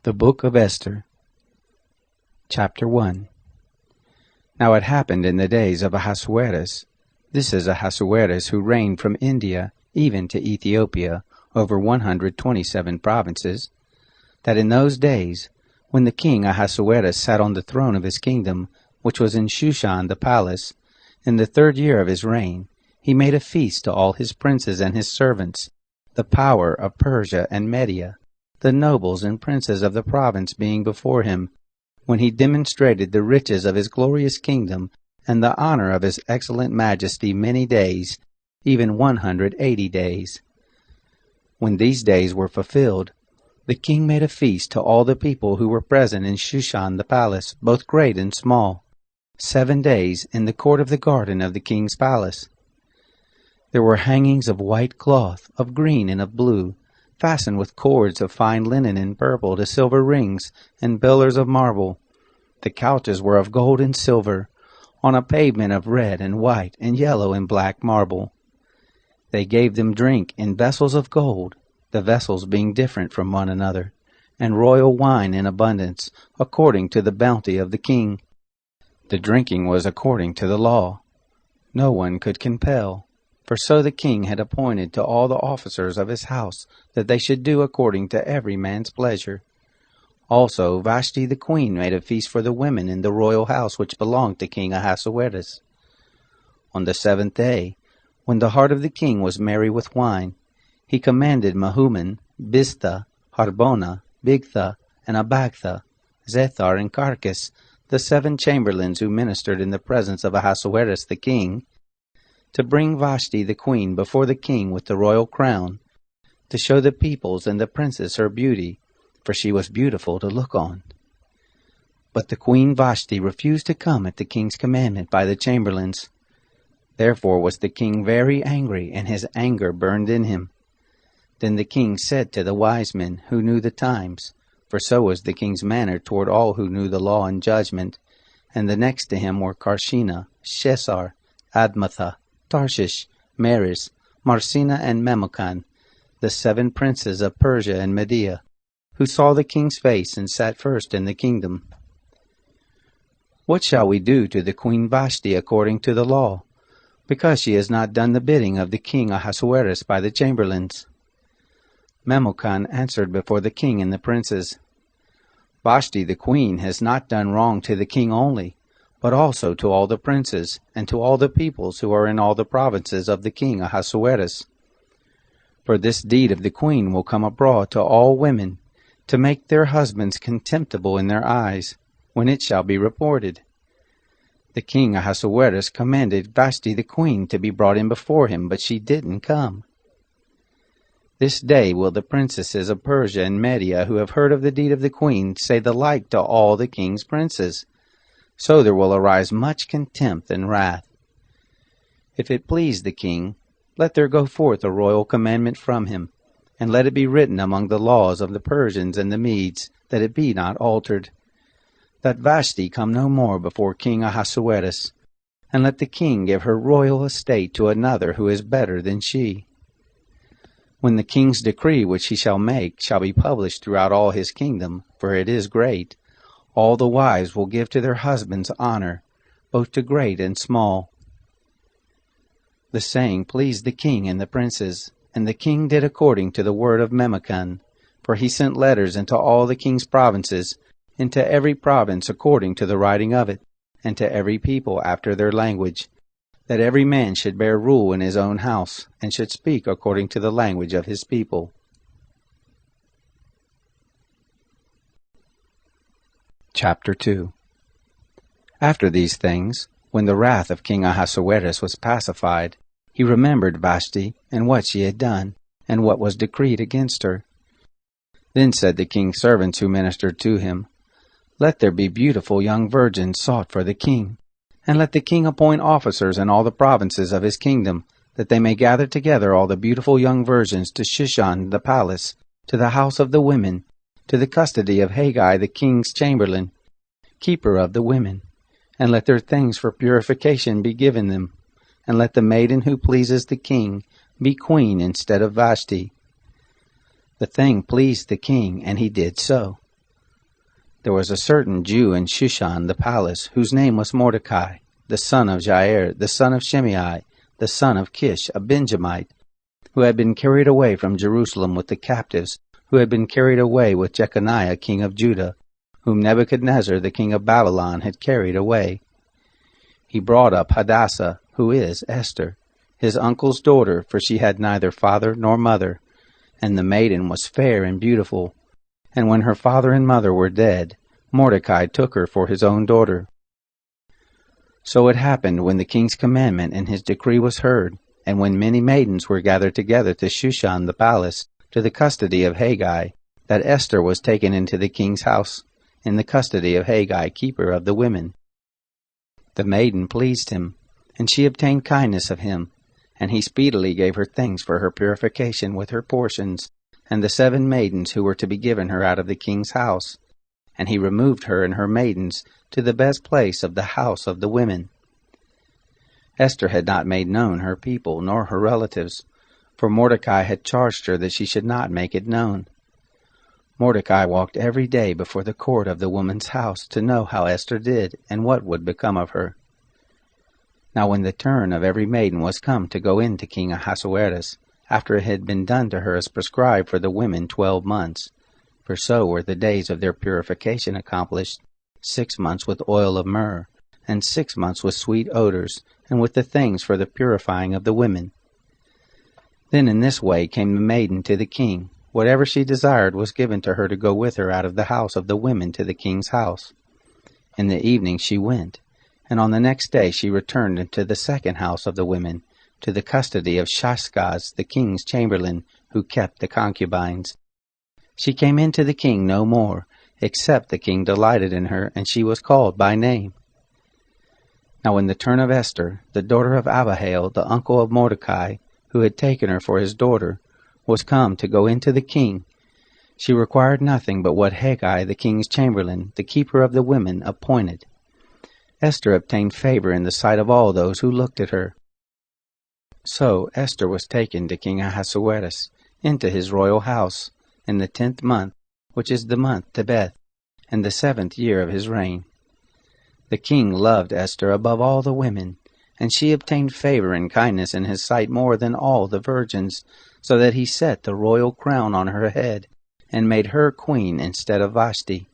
The Book of Esther, Chapter 1. Now it happened in the days of Ahasuerus. This is Ahasuerus who reigned from India even to Ethiopia over 127 provinces, that in those days, when the king Ahasuerus sat on the throne of his kingdom, which was in Shushan the palace, in the 3rd year of his reign, he made a feast to all his princes and his servants, the power of Persia and Media, the nobles and princes of the province being before him, when he demonstrated the riches of his glorious kingdom and the honor of his excellent majesty many days, even 180 days. When these days were fulfilled, the king made a feast to all the people who were present in Shushan the palace, both great and small, 7 days in the court of the garden of the king's palace. There were hangings of white cloth, of green and of blue, fastened with cords of fine linen and purple to silver rings and pillars of marble. The couches were of gold and silver, on a pavement of red and white and yellow and black marble. They gave them drink in vessels of gold, the vessels being different from one another, and royal wine in abundance, according to the bounty of the king. The drinking was according to the law. No one could compel. For so the king had appointed to all the officers of his house, that they should do according to every man's pleasure. Also Vashti the queen made a feast for the women in the royal house which belonged to King Ahasuerus. On the 7th day, when the heart of the king was merry with wine, he commanded Mehuman, Biztha, Harbona, Bigtha, and Abagtha, Zethar, and Carcas, the 7 chamberlains who ministered in the presence of Ahasuerus the king, to bring Vashti the queen before the king with the royal crown, to show the peoples and the princes her beauty, for she was beautiful to look on. But the queen Vashti refused to come at the king's commandment by the chamberlains. Therefore was the king very angry, and his anger burned in him. Then the king said to the wise men who knew the times, for so was the king's manner toward all who knew the law and judgment, and the next to him were Carshena, Shesar, Admatha, Tarshish, Meres, Marsena, and Memucan, the 7 princes of Persia and Media, who saw the king's face and sat first in the kingdom. What shall we do to the queen Vashti according to the law, because she has not done the bidding of the king Ahasuerus by the chamberlains? Memucan answered before the king and the princes, Vashti the queen has not done wrong to the king only, but also to all the princes, and to all the peoples who are in all the provinces of the king Ahasuerus. For this deed of the queen will come abroad to all women, to make their husbands contemptible in their eyes, when it shall be reported. The king Ahasuerus commanded Vashti the queen to be brought in before him, but she didn't come. This day will the princesses of Persia and Media who have heard of the deed of the queen say the like to all the king's princes. So there will arise much contempt and wrath. If it please the king, let there go forth a royal commandment from him, and let it be written among the laws of the Persians and the Medes, that it be not altered, that Vashti come no more before King Ahasuerus, and let the king give her royal estate to another who is better than she. When the king's decree which he shall make shall be published throughout all his kingdom, for it is great, all the wives will give to their husbands honor, both to great and small. The saying pleased the king and the princes, and the king did according to the word of Memucan, for he sent letters into all the king's provinces, into every province according to the writing of it, and to every people after their language, that every man should bear rule in his own house, and should speak according to the language of his people. Chapter 2. After these things, when the wrath of King Ahasuerus was pacified, he remembered Vashti, and what she had done, and what was decreed against her. Then said the king's servants who ministered to him, Let there be beautiful young virgins sought for the king, and let the king appoint officers in all the provinces of his kingdom, that they may gather together all the beautiful young virgins to Shushan the palace, to the house of the women, to the custody of Haggai the king's chamberlain, keeper of the women, and let their things for purification be given them, and let the maiden who pleases the king be queen instead of Vashti. The thing pleased the king, and he did so. There was a certain Jew in Shushan the palace, whose name was Mordecai, the son of Jair, the son of Shimei, the son of Kish, a Benjamite, who had been carried away from Jerusalem with the captives, who had been carried away with Jeconiah king of Judah, whom Nebuchadnezzar the king of Babylon had carried away. He brought up Hadassah, who is Esther, his uncle's daughter, for she had neither father nor mother, and the maiden was fair and beautiful. And when her father and mother were dead, Mordecai took her for his own daughter. So it happened, when the king's commandment and his decree was heard, and when many maidens were gathered together to Shushan the palace, to the custody of Haggai, that Esther was taken into the king's house, in the custody of Haggai, keeper of the women. The maiden pleased him, and she obtained kindness of him, and he speedily gave her things for her purification with her portions, and the 7 maidens who were to be given her out of the king's house. And he removed her and her maidens to the best place of the house of the women. Esther had not made known her people nor her relatives, for Mordecai had charged her that she should not make it known. Mordecai walked every day before the court of the woman's house to know how Esther did and what would become of her. Now when the turn of every maiden was come to go in to King Ahasuerus, after it had been done to her as prescribed for the women 12 months, for so were the days of their purification accomplished, 6 months with oil of myrrh, and 6 months with sweet odors, and with the things for the purifying of the women. Then in this way came the maiden to the king. Whatever she desired was given to her to go with her out of the house of the women to the king's house. In the evening she went, and on the next day she returned into the second house of the women, to the custody of Shashgaz, the king's chamberlain, who kept the concubines. She came in to the king no more, except the king delighted in her, and she was called by name. Now when the turn of Esther, the daughter of Abihail, the uncle of Mordecai, who had taken her for his daughter, was come to go in to the king, she required nothing but what Haggai, the king's chamberlain, the keeper of the women, appointed. Esther obtained favor in the sight of all those who looked at her. So Esther was taken to King Ahasuerus into his royal house in the 10th month, which is the month Tebeth, in the 7th year of his reign. The king loved Esther above all the women, and she obtained favor and kindness in his sight more than all the virgins, so that he set the royal crown on her head, and made her queen instead of Vashti.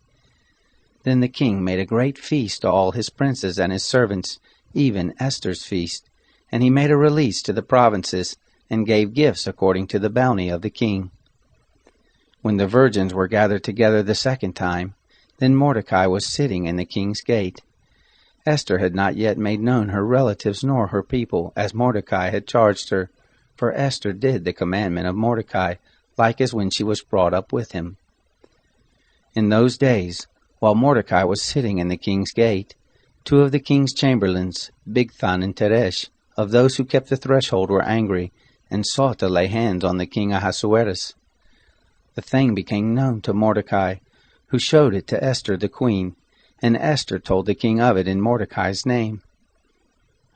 Then the king made a great feast to all his princes and his servants, even Esther's feast, and he made a release to the provinces, and gave gifts according to the bounty of the king. When the virgins were gathered together the second time, then Mordecai was sitting in the king's gate. Esther had not yet made known her relatives nor her people, as Mordecai had charged her, for Esther did the commandment of Mordecai, like as when she was brought up with him. In those days, while Mordecai was sitting in the king's gate, 2 of the king's chamberlains, Bigthan and Teresh, of those who kept the threshold, were angry, and sought to lay hands on the king Ahasuerus. The thing became known to Mordecai, who showed it to Esther the queen, and Esther told the king of it in Mordecai's name.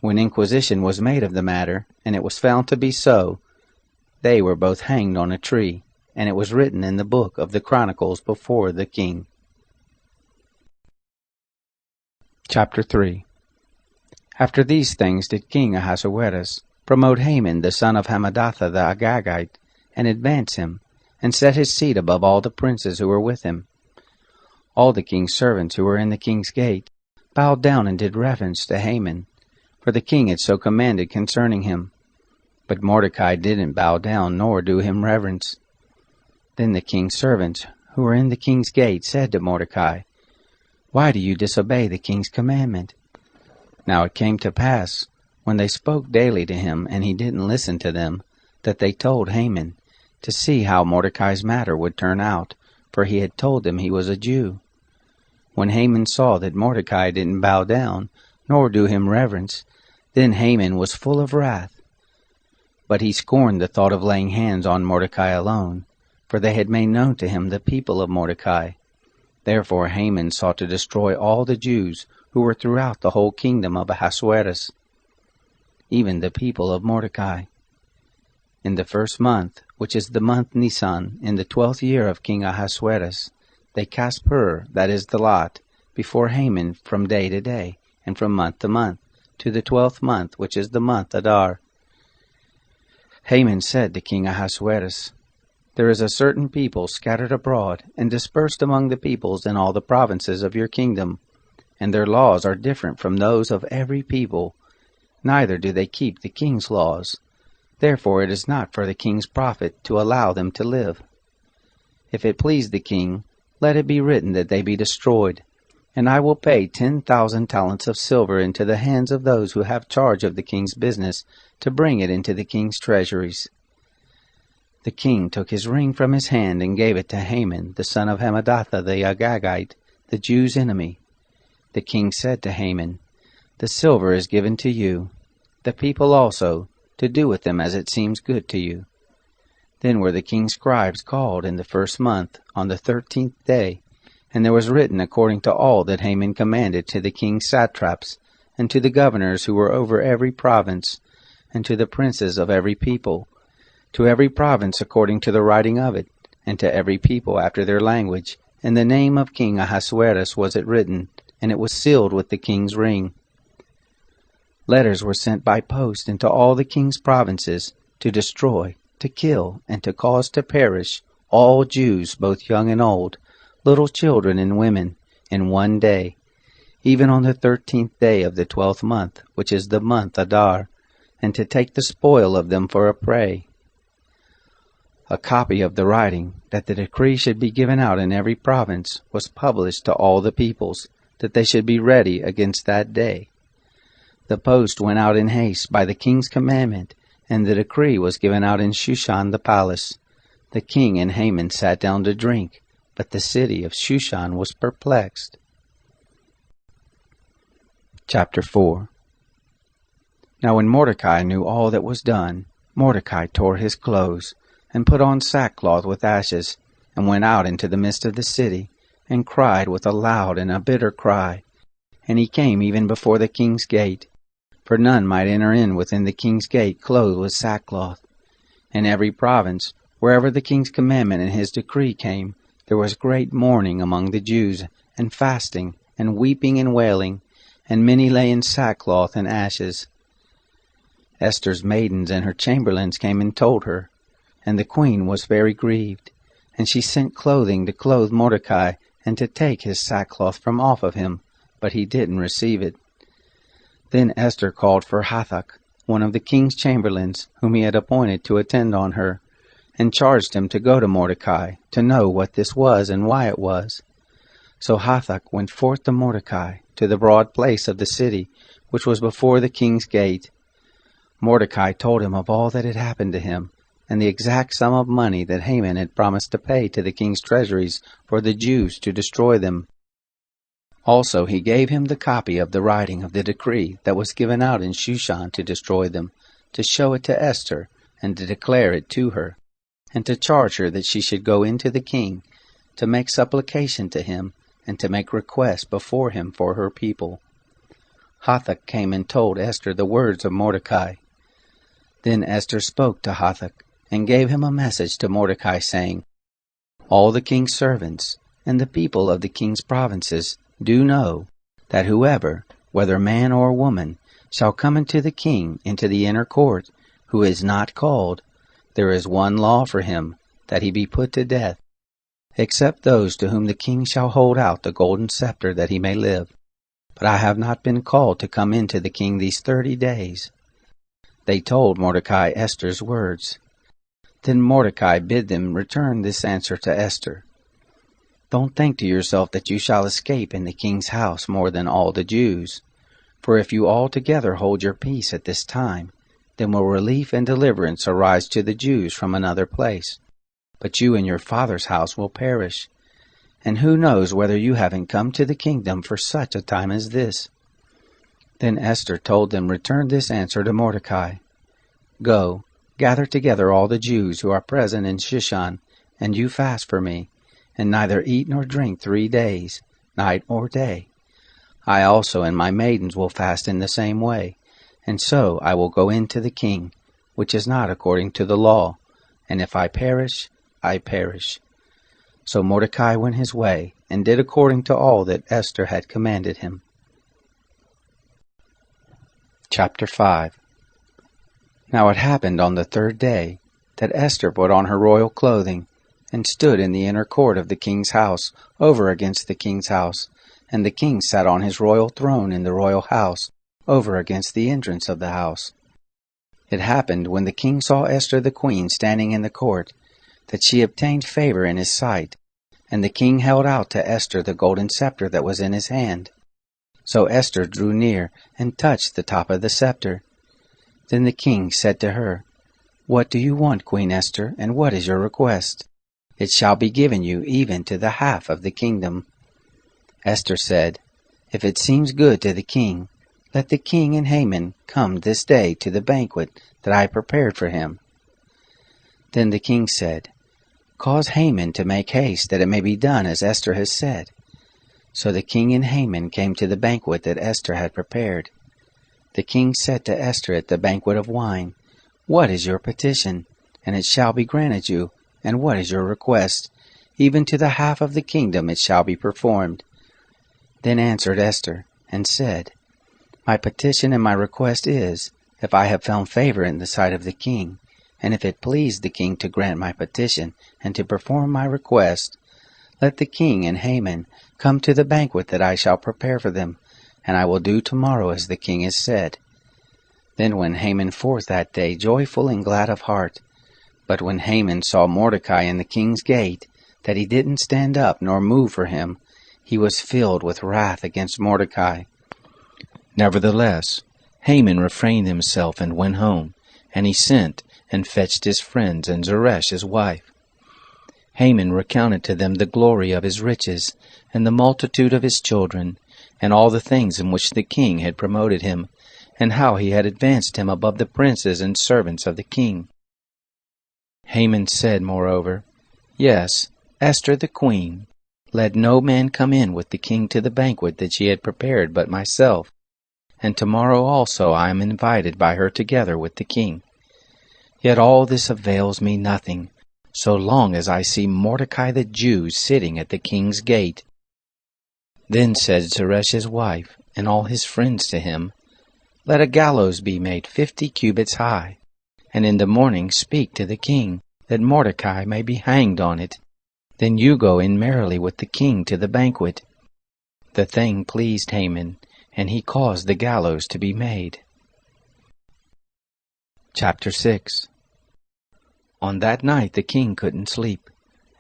When inquisition was made of the matter, and it was found to be so, they were both hanged on a tree, and it was written in the book of the Chronicles before the king. Chapter 3. After these things did King Ahasuerus promote Haman the son of Hammedatha the Agagite, and advance him, and set his seat above all the princes who were with him. All the king's servants who were in the king's gate bowed down and did reverence to Haman, for the king had so commanded concerning him. But Mordecai didn't bow down nor do him reverence. Then the king's servants who were in the king's gate said to Mordecai, "Why do you disobey the king's commandment?" Now it came to pass, when they spoke daily to him, and he didn't listen to them, that they told Haman, to see how Mordecai's matter would turn out, for he had told them he was a Jew. When Haman saw that Mordecai didn't bow down, nor do him reverence, then Haman was full of wrath. But he scorned the thought of laying hands on Mordecai alone, for they had made known to him the people of Mordecai. Therefore Haman sought to destroy all the Jews who were throughout the whole kingdom of Ahasuerus, even the people of Mordecai. In the 1st month, which is the month Nisan, in the 12th year of King Ahasuerus, they cast pur, that is the lot, before Haman from day to day, and from month to month, to the 12th month, which is the month Adar. Haman said to King Ahasuerus, There is a certain people scattered abroad, and dispersed among the peoples in all the provinces of your kingdom, and their laws are different from those of every people, neither do they keep the king's laws. Therefore it is not for the king's profit to allow them to live. If it please the king, let it be written that they be destroyed, and I will pay 10,000 talents of silver into the hands of those who have charge of the king's business, to bring it into the king's treasuries. The king took his ring from his hand and gave it to Haman, the son of Hammedatha the Agagite, the Jews' enemy. The king said to Haman, The silver is given to you, the people also, to do with them as it seems good to you. Then were the king's scribes called in the 1st month, on the 13th day, and there was written according to all that Haman commanded to the king's satraps, and to the governors who were over every province, and to the princes of every people, to every province according to the writing of it, and to every people after their language. In the name of King Ahasuerus was it written, and it was sealed with the king's ring. Letters were sent by post into all the king's provinces, to destroy, to kill, and to cause to perish all Jews, both young and old, little children and women, in one day, even on the 13th day of the 12th month, which is the month Adar, and to take the spoil of them for a prey. A copy of the writing, that the decree should be given out in every province, was published to all the peoples, that they should be ready against that day. The post went out in haste by the king's commandment, and the decree was given out in Shushan the palace. The king and Haman sat down to drink, but the city of Shushan was perplexed. Chapter 4. Now when Mordecai knew all that was done, Mordecai tore his clothes, and put on sackcloth with ashes, and went out into the midst of the city, and cried with a loud and a bitter cry. And he came even before the king's gate, for none might enter in within the king's gate clothed with sackcloth. In every province, wherever the king's commandment and his decree came, there was great mourning among the Jews, and fasting, and weeping and wailing, and many lay in sackcloth and ashes. Esther's maidens and her chamberlains came and told her, and the queen was very grieved, and she sent clothing to clothe Mordecai, and to take his sackcloth from off of him, but he didn't receive it. Then Esther called for Hathach, one of the king's chamberlains, whom he had appointed to attend on her, and charged him to go to Mordecai, to know what this was and why it was. So Hathach went forth to Mordecai, to the broad place of the city, which was before the king's gate. Mordecai told him of all that had happened to him, and the exact sum of money that Haman had promised to pay to the king's treasuries for the Jews to destroy them. Also he gave him the copy of the writing of the decree that was given out in Shushan to destroy them, to show it to Esther, and to declare it to her, and to charge her that she should go into the king, to make supplication to him, and to make request before him for her people. Hathach came and told Esther the words of Mordecai. Then Esther spoke to Hathach, and gave him a message to Mordecai, saying, All the king's servants, and the people of the king's provinces, do know that whoever, whether man or woman, shall come into the king into the inner court, who is not called, there is one law for him, that he be put to death, except those to whom the king shall hold out the golden scepter, that he may live. But I have not been called to come into the king these 30 days. They told Mordecai Esther's words. Then Mordecai bid them return this answer to Esther. Don't think to yourself that you shall escape in the king's house more than all the Jews. For if you altogether hold your peace at this time, then will relief and deliverance arise to the Jews from another place. But you and your father's house will perish. And who knows whether you haven't come to the kingdom for such a time as this? Then Esther told them return this answer to Mordecai. Go, gather together all the Jews who are present in Shushan, and you fast for me, and neither eat nor drink 3 days, night or day. I also and my maidens will fast in the same way, and so I will go in to the king, which is not according to the law, and if I perish, I perish. So Mordecai went his way, and did according to all that Esther had commanded him. Chapter 5. Now it happened on the 3rd day, that Esther put on her royal clothing, and stood in the inner court of the king's house, over against the king's house, and the king sat on his royal throne in the royal house, over against the entrance of the house. It happened, when the king saw Esther the queen standing in the court, that she obtained favor in his sight, and the king held out to Esther the golden scepter that was in his hand. So Esther drew near, and touched the top of the scepter. Then the king said to her, What do you want, Queen Esther, and what is your request? It shall be given you even to the half of the kingdom. Esther said, If it seems good to the king, let the king and Haman come this day to the banquet that I prepared for him. Then the king said, Cause Haman to make haste, that it may be done as Esther has said. So the king and Haman came to the banquet that Esther had prepared. The king said to Esther at the banquet of wine, What is your petition? And it shall be granted you. And what is your request? Even to the half of the kingdom it shall be performed. Then answered Esther, and said, My petition and my request is, if I have found favor in the sight of the king, and if it please the king to grant my petition, and to perform my request, let the king and Haman come to the banquet that I shall prepare for them, and I will do tomorrow as the king has said. Then went Haman forth that day joyful and glad of heart. But when Haman saw Mordecai in the king's gate, that he didn't stand up nor move for him, he was filled with wrath against Mordecai. Nevertheless, Haman refrained himself and went home, and he sent and fetched his friends and Zeresh his wife. Haman recounted to them the glory of his riches, and the multitude of his children, and all the things in which the king had promoted him, and how he had advanced him above the princes and servants of the king. Haman said, moreover, Yes, Esther the queen, let no man come in with the king to the banquet that she had prepared but myself, and tomorrow also I am invited by her together with the king. Yet all this avails me nothing, so long as I see Mordecai the Jew sitting at the king's gate. Then said Zeresh his wife, and all his friends to him, Let a gallows be made 50 cubits high, and in the morning speak to the king, that Mordecai may be hanged on it. Then you go in merrily with the king to the banquet. The thing pleased Haman, and he caused the gallows to be made. Chapter 6. On that night the king couldn't sleep,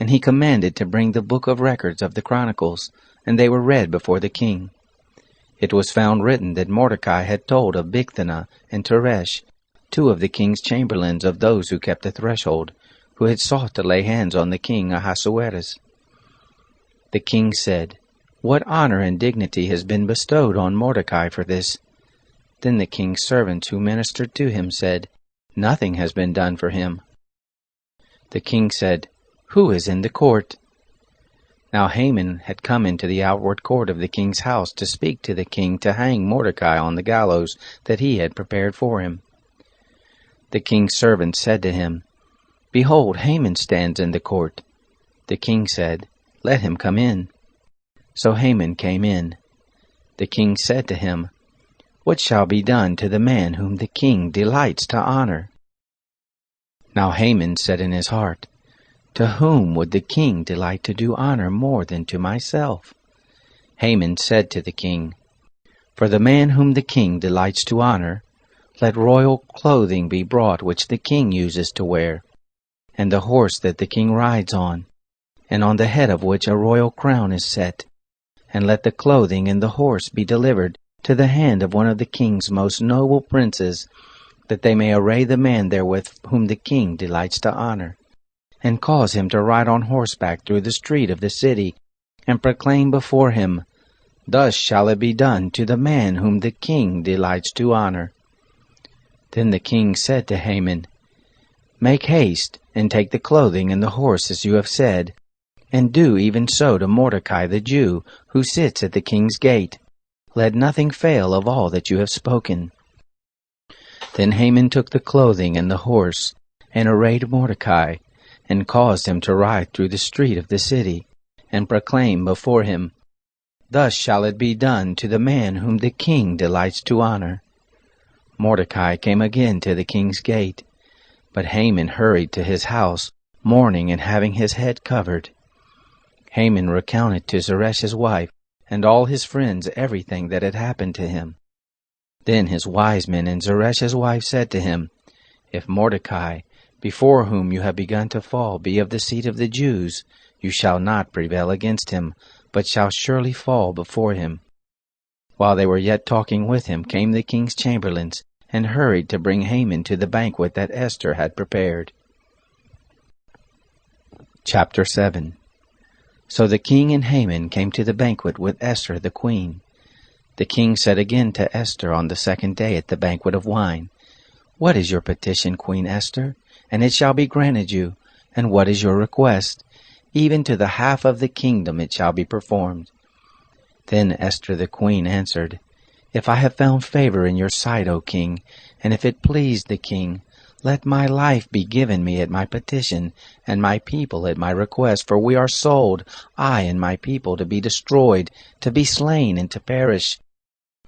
and he commanded to bring the book of records of the Chronicles, and they were read before the king. It was found written that Mordecai had told of Bigthana and Teresh, 2 of the king's chamberlains of those who kept the threshold, who had sought to lay hands on the king Ahasuerus. The king said, What honor and dignity has been bestowed on Mordecai for this? Then the king's servants who ministered to him said, Nothing has been done for him. The king said, Who is in the court? Now Haman had come into the outward court of the king's house to speak to the king to hang Mordecai on the gallows that he had prepared for him. The king's servant said to him, Behold, Haman stands in the court. The king said, Let him come in. So Haman came in. The king said to him, What shall be done to the man whom the king delights to honor? Now Haman said in his heart, To whom would the king delight to do honor more than to myself? Haman said to the king, For the man whom the king delights to honor, let royal clothing be brought which the king uses to wear, and the horse that the king rides on, and on the head of which a royal crown is set, and let the clothing and the horse be delivered to the hand of one of the king's most noble princes, that they may array the man therewith whom the king delights to honor, and cause him to ride on horseback through the street of the city, and proclaim before him, Thus shall it be done to the man whom the king delights to honor. Then the king said to Haman, Make haste, and take the clothing and the horse as you have said, and do even so to Mordecai the Jew, who sits at the king's gate. Let nothing fail of all that you have spoken. Then Haman took the clothing and the horse, and arrayed Mordecai, and caused him to ride through the street of the city, and proclaim before him, "Thus shall it be done to the man whom the king delights to honor." Mordecai came again to the king's gate, but Haman hurried to his house, mourning and having his head covered. Haman recounted to Zeresh's wife and all his friends everything that had happened to him. Then his wise men and Zeresh's wife said to him, "If Mordecai, before whom you have begun to fall, be of the seed of the Jews, you shall not prevail against him, but shall surely fall before him." While they were yet talking with him, came the king's chamberlains, and hurried to bring Haman to the banquet that Esther had prepared. Chapter 7. So the king and Haman came to the banquet with Esther the queen. The king said again to Esther on the second day at the banquet of wine, "What is your petition, Queen Esther? And it shall be granted you. And what is your request? Even to the half of the kingdom it shall be performed." Then Esther the queen answered, "If I have found favor in your sight, O king, and if it please the king, let my life be given me at my petition, and my people at my request, for we are sold, I and my people, to be destroyed, to be slain, and to perish.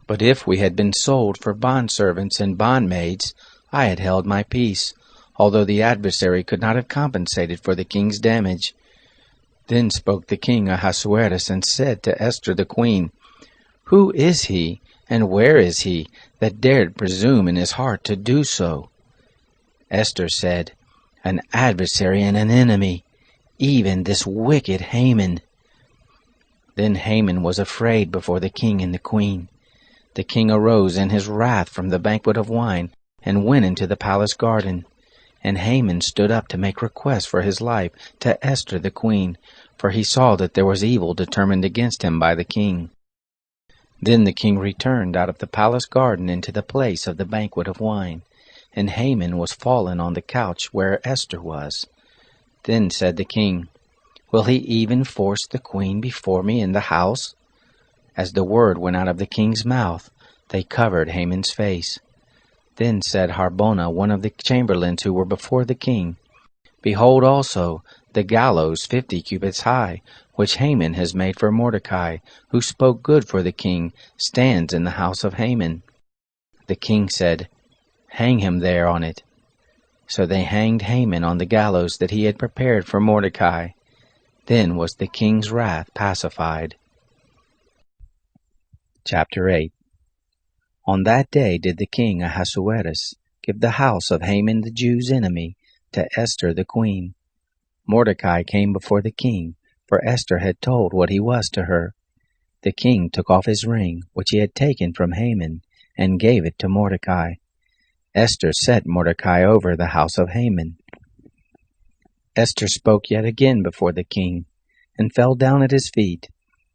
But if we had been sold for bondservants and bondmaids, I had held my peace, although the adversary could not have compensated for the king's damage." Then spoke the king Ahasuerus and said to Esther the queen, "Who is he, and where is he, that dared presume in his heart to do so?" Esther said, "An adversary and an enemy, even this wicked Haman." Then Haman was afraid before the king and the queen. The king arose in his wrath from the banquet of wine, and went into the palace garden. And Haman stood up to make request for his life to Esther the queen, for he saw that there was evil determined against him by the king. Then the king returned out of the palace garden into the place of the banquet of wine, and Haman was fallen on the couch where Esther was. Then said the king, "Will he even force the queen before me in the house?" As the word went out of the king's mouth, they covered Haman's face. Then said Harbona, one of the chamberlains who were before the king, "Behold also the gallows 50 cubits high, which Haman has made for Mordecai, who spoke good for the king, stands in the house of Haman." The king said, "Hang him there on it." So they hanged Haman on the gallows that he had prepared for Mordecai. Then was the king's wrath pacified. Chapter 8. On that day did the king Ahasuerus give the house of Haman the Jew's enemy to Esther the queen. Mordecai came before the king, for Esther had told what he was to her. The king took off his ring, which he had taken from Haman, and gave it to Mordecai. Esther set Mordecai over the house of Haman. Esther spoke yet again before the king, and fell down at his feet,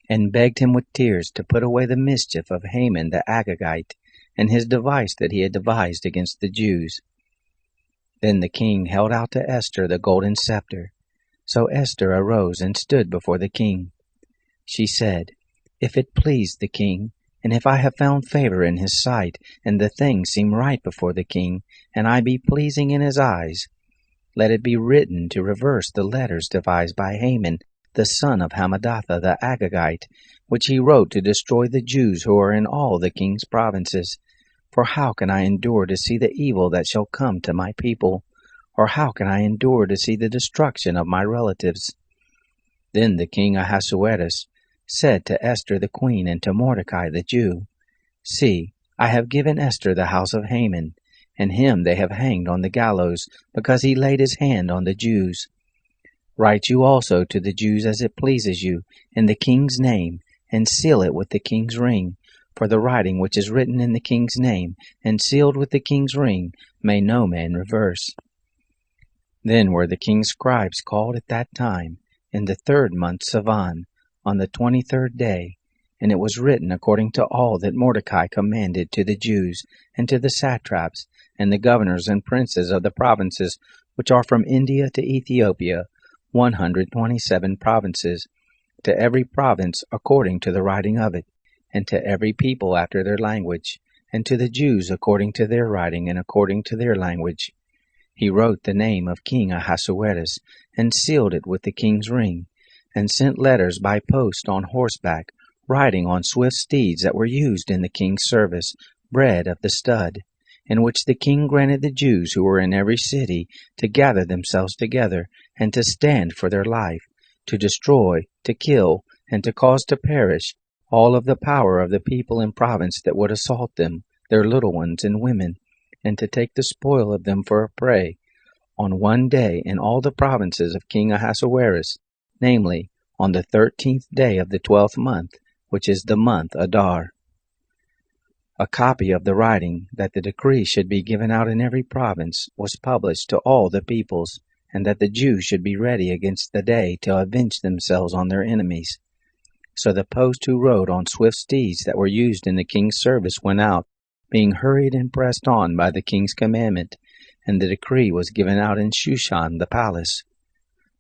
and begged him with tears to put away the mischief of Haman the Agagite, and his device that he had devised against the Jews. Then the king held out to Esther the golden scepter. So Esther arose and stood before the king. She said, "If it please the king, and if I have found favor in his sight, and the thing seem right before the king, and I be pleasing in his eyes, let it be written to reverse the letters devised by Haman, the son of Hammedatha the Agagite, which he wrote to destroy the Jews who are in all the king's provinces. For how can I endure to see the evil that shall come to my people? Or how can I endure to see the destruction of my relatives?" Then the king Ahasuerus said to Esther the queen and to Mordecai the Jew, "See, I have given Esther the house of Haman, and him they have hanged on the gallows, because he laid his hand on the Jews. Write you also to the Jews as it pleases you, in the king's name, and seal it with the king's ring, for the writing which is written in the king's name, and sealed with the king's ring, may no man reverse." Then were the king's scribes called at that time, in the 3rd month Sivan, on the 23rd day, and it was written according to all that Mordecai commanded to the Jews, and to the satraps, and the governors and princes of the provinces which are from India to Ethiopia, 127 provinces, to every province according to the writing of it, and to every people after their language, and to the Jews according to their writing and according to their language. he wrote the name of King Ahasuerus, and sealed it with the king's ring, and sent letters by post on horseback, riding on swift steeds that were used in the king's service, bred of the stud, in which the king granted the Jews who were in every city to gather themselves together, and to stand for their life, to destroy, to kill, and to cause to perish all of the power of the people and province that would assault them, their little ones and women, and to take the spoil of them for a prey, on one day in all the provinces of King Ahasuerus, namely, on the 13th day of the 12th month, which is the month Adar. A copy of the writing, that the decree should be given out in every province, was published to all the peoples, and that the Jews should be ready against the day to avenge themselves on their enemies. So the post who rode on swift steeds that were used in the king's service went out, being hurried and pressed on by the king's commandment, and the decree was given out in Shushan the palace.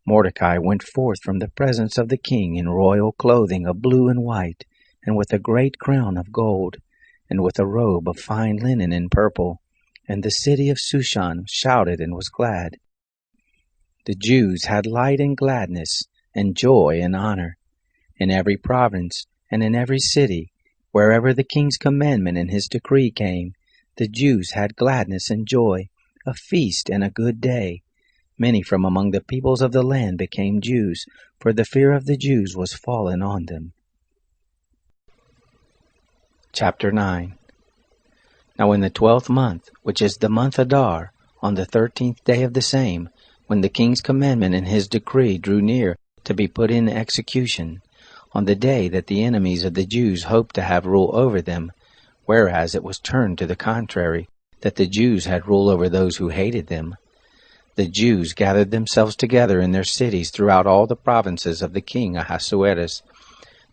Mordecai went forth from the presence of the king in royal clothing of blue and white, and with a great crown of gold, and with a robe of fine linen and purple, and the city of Shushan shouted and was glad. The Jews had light and gladness, and joy and honor. In every province, and in every city, wherever the king's commandment and his decree came, the Jews had gladness and joy, a feast and a good day. Many from among the peoples of the land became Jews, for the fear of the Jews was fallen on them. Chapter 9. Now in the 12th month, which is the month Adar, on the 13th day of the same, when the king's commandment and his decree drew near to be put in execution, on the day that the enemies of the Jews hoped to have rule over them, whereas it was turned to the contrary, that the Jews had rule over those who hated them, the Jews gathered themselves together in their cities throughout all the provinces of the king Ahasuerus,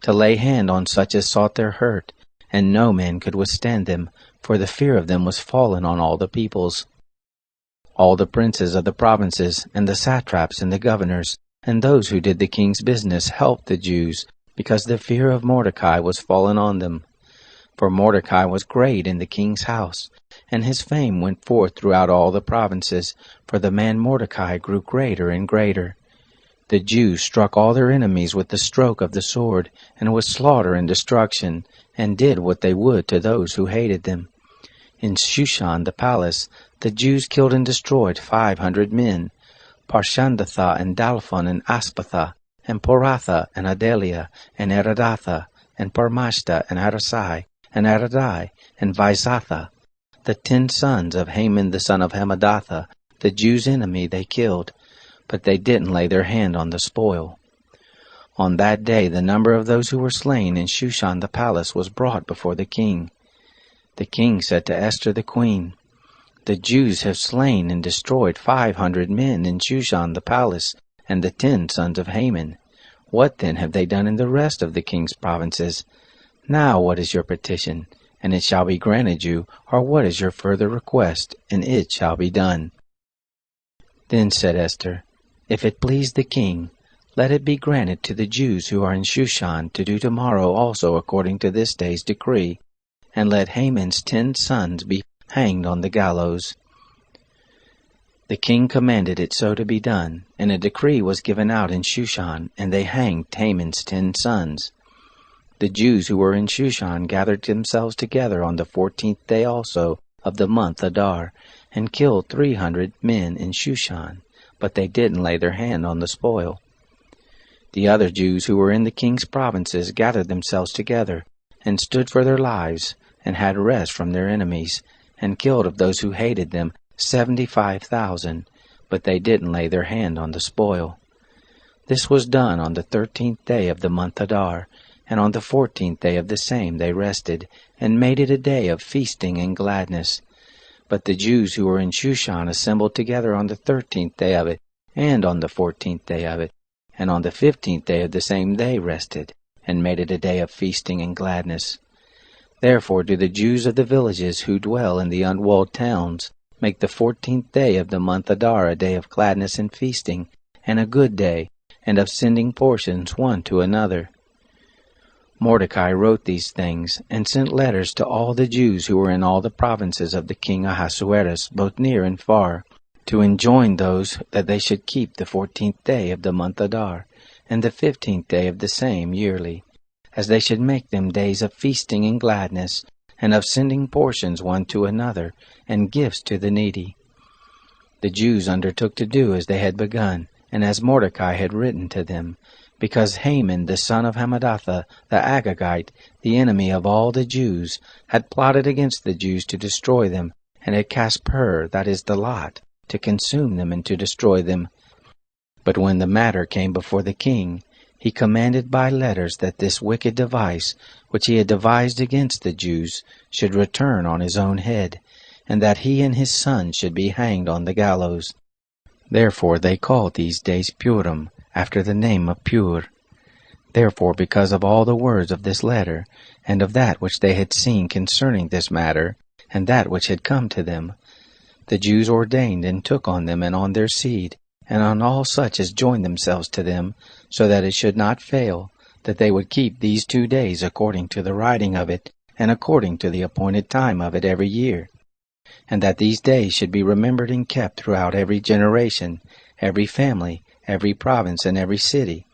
to lay hand on such as sought their hurt, and no man could withstand them, for the fear of them was fallen on all the peoples. All the princes of the provinces, and the satraps and the governors, and those who did the king's business helped the Jews, because the fear of Mordecai was fallen on them. For Mordecai was great in the king's house, and his fame went forth throughout all the provinces, for the man Mordecai grew greater and greater. The Jews struck all their enemies with the stroke of the sword, and with slaughter and destruction, and did what they would to those who hated them. In Shushan the palace, the Jews killed and destroyed 500 men, Parshandatha and Dalphon and Aspatha, and Poratha and Adelia, and Eradatha, and Parmashta and Arasai, and Aradai, and Vaizatha. The 10 sons of Haman the son of Hammedatha, the Jews' enemy, they killed, but they didn't lay their hand on the spoil. On that day the number of those who were slain in Shushan the palace was brought before the king. The king said to Esther the queen, "The Jews have slain and destroyed 500 men in Shushan the palace, and the 10 sons of Haman. What then have they done in the rest of the king's provinces? Now what is your petition? And it shall be granted you, or what is your further request? And it shall be done." Then said Esther, "If it please the king, let it be granted to the Jews who are in Shushan to do tomorrow also according to this day's decree, and let Haman's 10 sons be hanged on the gallows." The king commanded it so to be done, and a decree was given out in Shushan, and they hanged Haman's 10 sons. The Jews who were in Shushan gathered themselves together on the 14th day also of the month Adar, and killed 300 men in Shushan, but they didn't lay their hand on the spoil. The other Jews who were in the king's provinces gathered themselves together, and stood for their lives, and had rest from their enemies, and killed of those who hated them 75,000, but they didn't lay their hand on the spoil. This was done on the 13th day of the month Adar, and on the 14th day of the same they rested, and made it a day of feasting and gladness. But the Jews who were in Shushan assembled together on the 13th day of it, and on the 14th day of it, and on the 15th day of the same they rested, and made it a day of feasting and gladness. Therefore do the Jews of the villages who dwell in the unwalled towns make the 14th day of the month Adar a day of gladness and feasting, and a good day, and of sending portions one to another. Mordecai wrote these things, and sent letters to all the Jews who were in all the provinces of the king Ahasuerus, both near and far, to enjoin those that they should keep the 14th day of the month Adar, and the 15th day of the same yearly, as they should make them days of feasting and gladness, and of sending portions one to another, and gifts to the needy. The Jews undertook to do as they had begun, and as Mordecai had written to them, because Haman the son of Hammedatha the Agagite, the enemy of all the Jews, had plotted against the Jews to destroy them, and had cast pur, that is the lot, to consume them and to destroy them. But when the matter came before the king, he commanded by letters that this wicked device, which he had devised against the Jews, should return on his own head, and that he and his sons should be hanged on the gallows. Therefore they called these days Purim, after the name of Pur. Therefore, because of all the words of this letter, and of that which they had seen concerning this matter, and that which had come to them, the Jews ordained and took on them and on their seed, and on all such as joined themselves to them, so that it should not fail, that they would keep these 2 days according to the writing of it, and according to the appointed time of it every year, and that these days should be remembered and kept throughout every generation, every family, every province, and every city,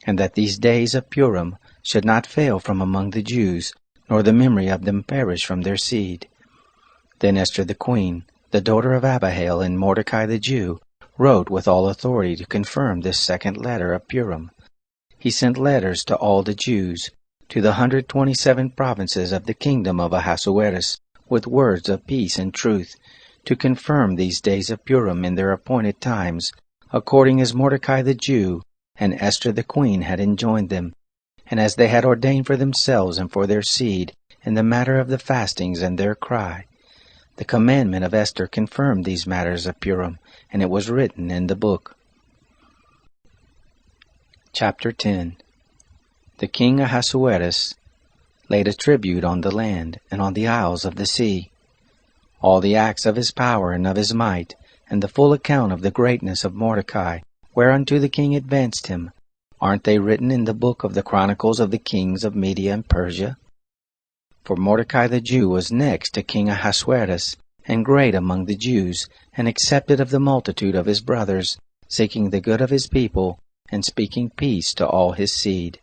and that these days of Purim should not fail from among the Jews, nor the memory of them perish from their seed. Then Esther the queen, the daughter of Abihail, and Mordecai the Jew, wrote with all authority to confirm this second letter of Purim. He sent letters to all the Jews, to the 127 provinces of the kingdom of Ahasuerus, with words of peace and truth, to confirm these days of Purim in their appointed times, according as Mordecai the Jew and Esther the queen had enjoined them, and as they had ordained for themselves and for their seed, in the matter of the fastings and their cry. The commandment of Esther confirmed these matters of Purim, and it was written in the book. Chapter 10. The king Ahasuerus laid a tribute on the land and on the isles of the sea. All the acts of his power and of his might, and the full account of the greatness of Mordecai, whereunto the king advanced him, aren't they written in the book of the Chronicles of the kings of Media and Persia? For Mordecai the Jew was next to King Ahasuerus, and great among the Jews, and accepted of the multitude of his brothers, seeking the good of his people, and speaking peace to all his seed.